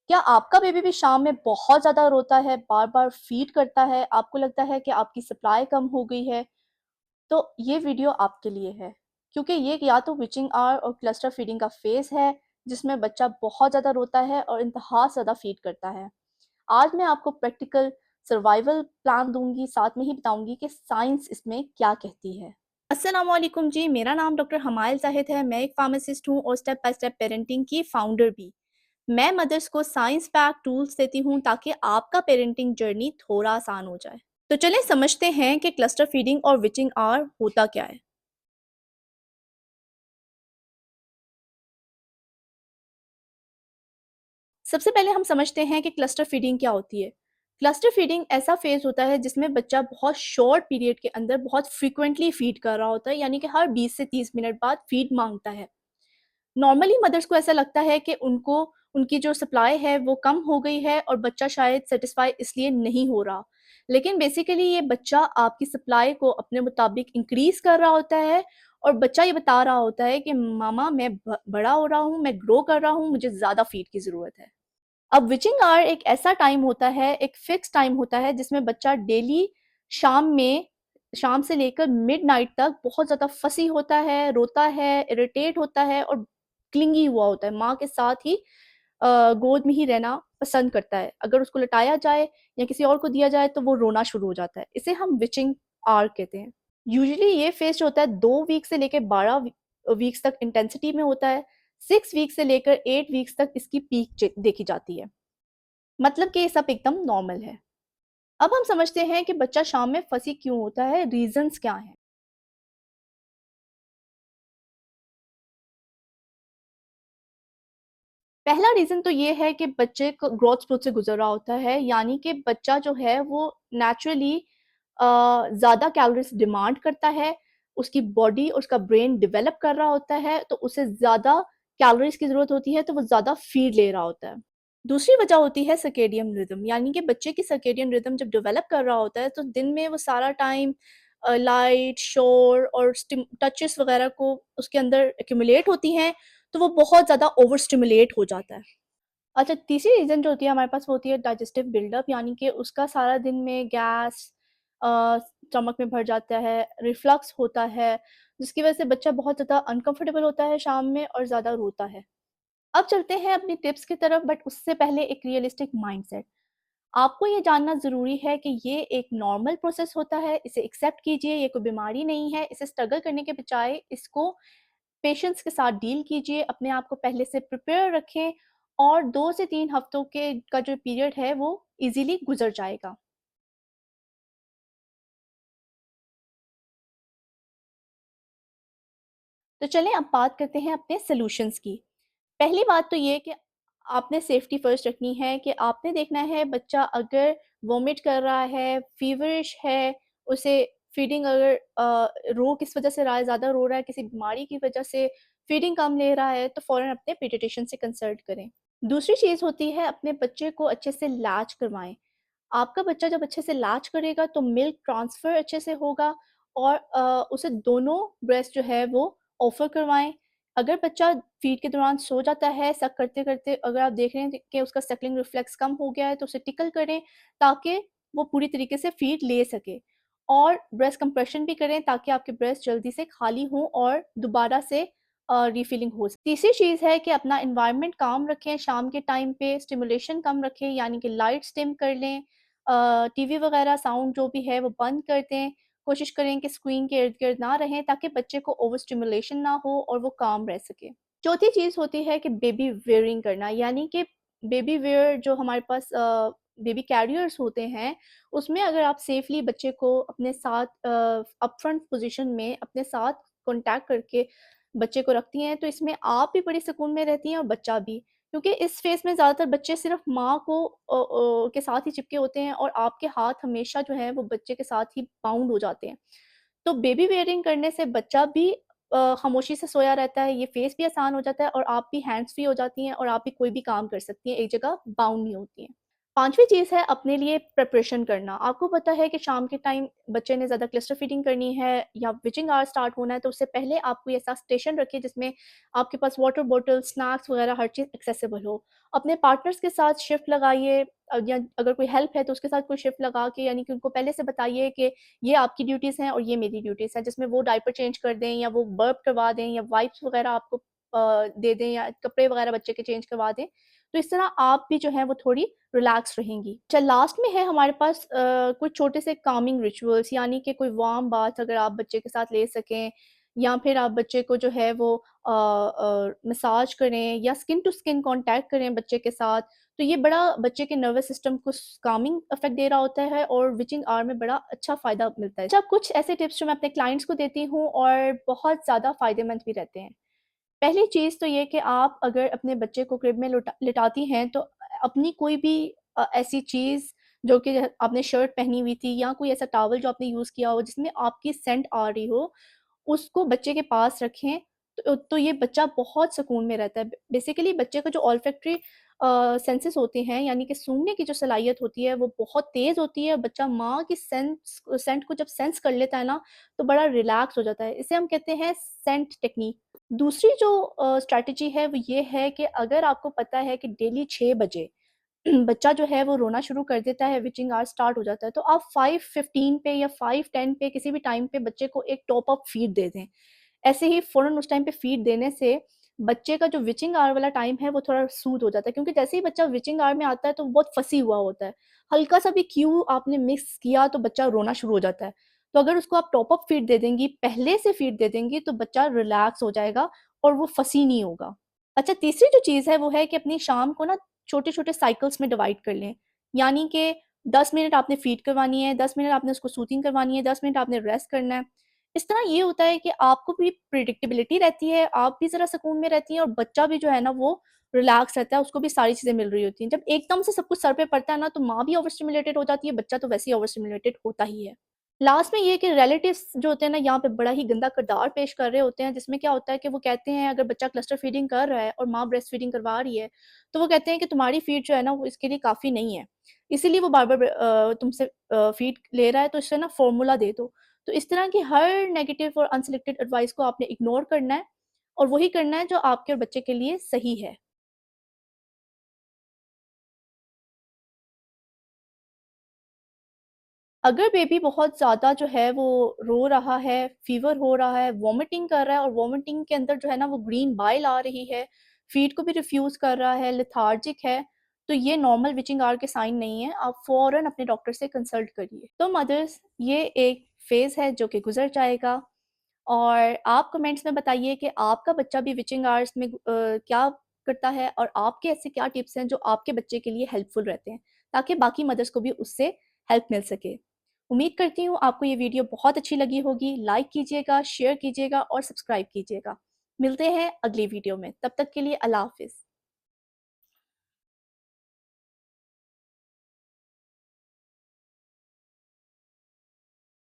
क्या आपका बेबी भी शाम में बहुत ज़्यादा रोता है, बार-बार फ़ीड करता है, आपको लगता है कि आपकी सप्लाई कम हो गई है? तो ये वीडियो आपके लिए है, क्योंकि ये या तो विचिंग आवर और क्लस्टर फीडिंग का फ़ेज़ है, जिसमें बच्चा बहुत ज़्यादा रोता है और इंतहा से ज़्यादा फ़ीड करता है। आज मैं आपको प्रैक्टिकल सर्वाइवल प्लान दूँगी, साथ में ही बताऊँगी कि साइंस इसमें क्या कहती है। अस्सलाम वालेकुम जी, मेरा नाम डॉक्टर हमायल ज़ाहिद है। मैं एक फार्मासिस्ट हूँ और स्टेप बाय स्टेप पेरेंटिंग की फाउंडर भी। मैं मदर्स को साइंस पैक टूल्स देती हूँ ताकि आपका पेरेंटिंग जर्नी थोड़ा आसान हो जाए। तो चलें समझते हैं कि क्लस्टर फीडिंग और विचिंग आवर होता क्या है। सबसे पहले हम समझते हैं कि क्लस्टर फीडिंग क्या होती है। क्लस्टर फीडिंग ऐसा फेज़ होता है जिसमें बच्चा बहुत शॉर्ट पीरियड के अंदर बहुत फ्रीक्वेंटली फीड कर रहा होता है, यानी कि हर 20 से 30 मिनट बाद फीड माँगता है। नॉर्मली मदर्स को ऐसा लगता है कि उनको उनकी जो सप्लाई है वो कम हो गई है और बच्चा शायद सेटिस्फाई इसलिए नहीं हो रहा। लेकिन बेसिकली ये बच्चा आपकी सप्लाई को अपने मुताबिक इंक्रीज़ कर रहा होता है और बच्चा ये बता रहा होता है कि मामा मैं बड़ा हो रहा हूँ, मैं ग्रो कर रहा हूँ, मुझे ज़्यादा फीड की ज़रूरत है। अब विचिंग आवर एक ऐसा टाइम होता है, एक फिक्स टाइम होता है जिसमें बच्चा डेली शाम में शाम से लेकर मिडनाइट तक बहुत ज़्यादा फसी होता है, रोता है, इरिटेट होता है और क्लिंगी हुआ होता है। माँ के साथ ही गोद में ही रहना पसंद करता है। अगर उसको लिटाया जाए या किसी और को दिया जाए तो वो रोना शुरू हो जाता है। इसे हम विचिंग आवर कहते हैं। यूजुअली ये फेज़ जो होता है 2 वीक से लेके 12 वीक्स तक इंटेंसिटी में होता है। 6 वीक से लेकर 8 वीक्स तक इसकी पीक देखी जाती है। मतलब कि ये सब एकदम नॉर्मल है। अब हम समझते हैं कि बच्चा शाम में फंसी क्यों होता है, रीजंस क्या हैं। पहला रीजन तो ये है कि बच्चे को ग्रोथ स्प्रोट से गुजर रहा होता है, यानी कि बच्चा जो है वो नेचुरली ज़्यादा कैलोरीज डिमांड करता है। उसकी बॉडी और उसका ब्रेन डेवलप कर रहा होता है, तो उसे ज़्यादा कैलोरीज की ज़रूरत होती है, तो वो ज़्यादा फीड ले रहा होता है। दूसरी वजह होती है सर्केडियन रिदम, यानी कि बच्चे की सर्केडियन रिदम जब डेवलप कर रहा होता है तो दिन में वो सारा टाइम लाइट, शोर और टचेस वगैरह को उसके अंदर एक्यूमुलेट होती हैं, तो वो बहुत ज़्यादा ओवर स्टिमुलेट हो जाता है। अच्छा, तीसरी रीज़न जो होती है हमारे पास वो होती है डाइजेस्टिव बिल्डअप, यानी कि उसका सारा दिन में गैस स्टमक में भर जाता है, रिफ्लक्स होता है, जिसकी वजह से बच्चा बहुत ज़्यादा अनकंफर्टेबल होता है शाम में और ज़्यादा रोता है। अब चलते हैं अपनी टिप्स की तरफ, बट उससे पहले एक रियलिस्टिक माइंडसेट। आपको ये जानना ज़रूरी है कि ये एक नॉर्मल प्रोसेस होता है, इसे एक्सेप्ट कीजिए, ये कोई बीमारी नहीं है, इसे स्ट्रगल करने के बजाय इसको पेशेंस के साथ डील कीजिए, अपने आप को पहले से प्रिपेयर रखें और 2 से 3 हफ्तों के का जो पीरियड है वो ईज़िली गुज़र जाएगा। तो चलें अब बात करते हैं अपने सॉल्यूशंस की। पहली बात तो ये कि आपने सेफ्टी फर्स्ट रखनी है कि आपने देखना है बच्चा अगर वॉमिट कर रहा है, फ़ीवरिश है, उसे फीडिंग अगर रो किस वजह से रहा है, ज़्यादा रो रहा है, किसी बीमारी की वजह से फीडिंग कम ले रहा है, तो फ़ौरन अपने पीडियाट्रिशियन से कंसल्ट करें। दूसरी चीज़ होती है अपने बच्चे को अच्छे से लैच करवाएँ। आपका बच्चा जब अच्छे से लैच करेगा तो मिल्क ट्रांसफ़र अच्छे से होगा और उसे दोनों ब्रेस्ट जो है वो ऑफ़र करवाएँ। अगर बच्चा फ़ीड के दौरान सो जाता है, सक करते-करते अगर आप देख रहे हैं कि उसका सकलिंग रिफ्लेक्स कम हो गया है, तो उसे टिकल करें ताकि वो पूरी तरीके से फ़ीड ले सके। और ब्रेस्ट कंप्रेशन भी करें ताकि आपके ब्रेस्ट जल्दी से खाली हों और दोबारा से रिफिलिंग हो सके। तीसरी चीज़ है कि अपना एनवायरनमेंट काम रखें, शाम के टाइम पे स्टिमुलेशन कम रखें, यानी कि लाइट्स डिम कर लें, टीवी वगैरह साउंड जो भी है वो बंद कर दें। कोशिश करें कि स्क्रीन के इर्द-गिर्द ना रहें ताकि बच्चे को ओवर स्टिमुलेशन ना हो और वो काम रह सके। चौथी चीज़ होती है कि बेबी वियरिंग करना, यानी कि बेबी वियर जो हमारे पास बेबी कैरियर्स होते हैं, उसमें अगर आप सेफ़ली बच्चे को अपने साथ अपफ्रंट पोज़ीशन में अपने साथ कॉन्टैक्ट करके बच्चे को रखती हैं, तो इसमें आप भी बड़ी सुकून में रहती हैं और बच्चा भी। क्योंकि इस फ़ेज़ में ज़्यादातर बच्चे सिर्फ़ माँ को के साथ ही चिपके होते हैं और आपके हाथ हमेशा जो है वो बच्चे के साथ ही बाउंड हो जाते हैं। तो बेबी वियरिंग करने से बच्चा भी खामोशी से सोया रहता है, ये फ़ेस भी आसान हो जाता है और आप भी हैंड्स फ्री हो जाती हैं और आप भी कोई भी काम कर सकती हैं, एक जगह बाउंड नहीं होती हैं। 5वीं चीज़ है अपने लिए प्रिपरेशन करना। आपको पता है कि शाम के टाइम बच्चे ने ज़्यादा क्लस्टर फीडिंग करनी है या विचिंग आवर स्टार्ट होना है, तो उससे पहले आप कोई ऐसा स्टेशन रखिए जिसमें आपके पास वाटर बॉटल, स्नैक्स वगैरह हर चीज़ एक्सेसिबल हो। अपने पार्टनर्स के साथ शिफ्ट लगाइए, या अगर कोई हेल्प है तो उसके साथ कोई शिफ्ट लगा के, यानी कि उनको पहले से बताइए कि ये आपकी ड्यूटीज़ हैं और ये मेरी ड्यूटीज़ हैं, जिसमें वो डायपर चेंज कर दें या वो बर्प करवा दें या वाइप्स वगैरह आपको दे दें या कपड़े वगैरह बच्चे के चेंज करवा दें। तो इस तरह आप भी जो है वो थोड़ी रिलैक्स रहेंगी। अच्छा, लास्ट में है हमारे पास कुछ छोटे से कामिंग रिचुअल्स, यानी कि कोई वार्म बाथ अगर आप बच्चे के साथ ले सकें, या फिर आप बच्चे को जो है वो मसाज करें या स्किन टू स्किन कॉन्टैक्ट करें बच्चे के साथ, तो ये बड़ा बच्चे के नर्वस सिस्टम को कामिंग इफेक्ट दे रहा होता है और विचिंग आवर में बड़ा अच्छा फ़ायदा मिलता है। अच्छा, कुछ ऐसे टिप्स जो मैं अपने क्लाइंट्स को देती हूँ और बहुत ज़्यादा फ़ायदेमंद भी रहते हैं। पहली चीज़ तो ये कि आप अगर अपने बच्चे को क्रिब में लिटाती हैं, तो अपनी कोई भी ऐसी चीज़ जो कि आपने शर्ट पहनी हुई थी या कोई ऐसा टॉवल जो आपने यूज़ किया हो जिसमें आपकी सेंट आ रही हो, उसको बच्चे के पास रखें। तो ये बच्चा बहुत सुकून में रहता है। बेसिकली बच्चे का जो ऑल्फैक्टरी सेंसेस होते हैं, यानी कि सूंघने की जो सलाहियत होती है वो बहुत तेज़ होती है। बच्चा माँ की सेंट को जब सेंस कर लेता है ना, तो बड़ा रिलैक्स हो जाता है। इसे हम कहते हैं सेंट टेक्नीक। दूसरी जो स्ट्रैटेजी है वो ये है कि अगर आपको पता है कि डेली 6 बजे बच्चा जो है वो रोना शुरू कर देता है, विचिंग आवर स्टार्ट हो जाता है, तो आप 5:15 पे या 5:10 पे किसी भी टाइम पे बच्चे को एक टॉप अप फीड दे दें। ऐसे ही फ़ौरन उस टाइम पे फीड देने से बच्चे का जो विचिंग आवर वाला टाइम है वो थोड़ा सूद हो जाता है, क्योंकि जैसे ही बच्चा विचिंग आवर में आता है तो वो बहुत फँसी हुआ होता है। हल्का-सा भी क्यू आपने मिस किया तो बच्चा रोना शुरू हो जाता है। तो अगर उसको आप टॉप अप फीड दे देंगी, पहले से फीड दे देंगी, तो बच्चा रिलैक्स हो जाएगा और वो फँसी नहीं होगा। अच्छा, तीसरी जो चीज़ है वो है कि अपनी शाम को ना छोटे-छोटे साइकिल्स में डिवाइड कर लें। यानी कि 10 मिनट आपने फीड करवानी है, 10 मिनट आपने उसको सूथिंग करवानी है, 10 मिनट आपने रेस्ट करना है। इस तरह ये होता है कि आपको भी प्रेडिक्टेबिलिटी रहती है, आप भी ज़रा सुकून में रहती हैं और बच्चा भी जो है ना वो रिलैक्स रहता है, उसको भी सारी चीज़ें मिल रही होती हैं। जब एकदम से सब कुछ सर पे पड़ता है ना, तो माँ भी ओवर स्टिमुलेटेड हो जाती है, बच्चा तो वैसे ही ओवर स्टिमुलेटेड होता ही है। लास्ट में ये है कि रिलेटिव्स जो होते हैं ना, यहाँ पे बड़ा ही गंदा किरदार पेश कर रहे होते हैं, जिसमें क्या होता है कि वो कहते हैं अगर बच्चा क्लस्टर फीडिंग कर रहा है और माँ ब्रेस्ट फीडिंग करवा रही है, तो वो कहते हैं कि तुम्हारी फीड जो है ना वो इसके लिए काफ़ी नहीं है। इसीलिए वो बार-बार तुमसे फीड ले रहा है, तो इससे ना फ़ॉर्मूला दे दो। तो इस तरह की हर नेगेटिव और अनसोलिसिटेड एडवाइस को आपने इग्नोर करना है और वही करना है जो आपके और बच्चे के लिए सही है। अगर बेबी बहुत ज़्यादा जो है वो रो रहा है, फ़ीवर हो रहा है, वॉमिटिंग कर रहा है और वॉमिटिंग के अंदर जो है ना वो ग्रीन बाइल आ रही है, फ़ीड को भी रिफ्यूज़ कर रहा है, लेथार्जिक है, तो ये नॉर्मल विचिंग आवर के साइन नहीं है। आप फ़ौरन अपने डॉक्टर से कंसल्ट करिए। तो मदर्स, ये एक फ़ेज़ है जो कि गुज़र जाएगा और आप कमेंट्स में बताइए कि आपका बच्चा भी विचिंग आवर्स में क्या करता है और आपके ऐसे क्या टिप्स हैं जो आपके बच्चे के लिए हेल्पफुल रहते हैं, ताकि बाकी मदर्स को भी उससे हेल्प मिल सके। उम्मीद करती हूँ आपको ये वीडियो बहुत अच्छी लगी होगी। लाइक कीजिएगा, शेयर कीजिएगा और सब्सक्राइब कीजिएगा। मिलते हैं अगली वीडियो में। तब तक के लिए अल्लाह हाफ़िज़।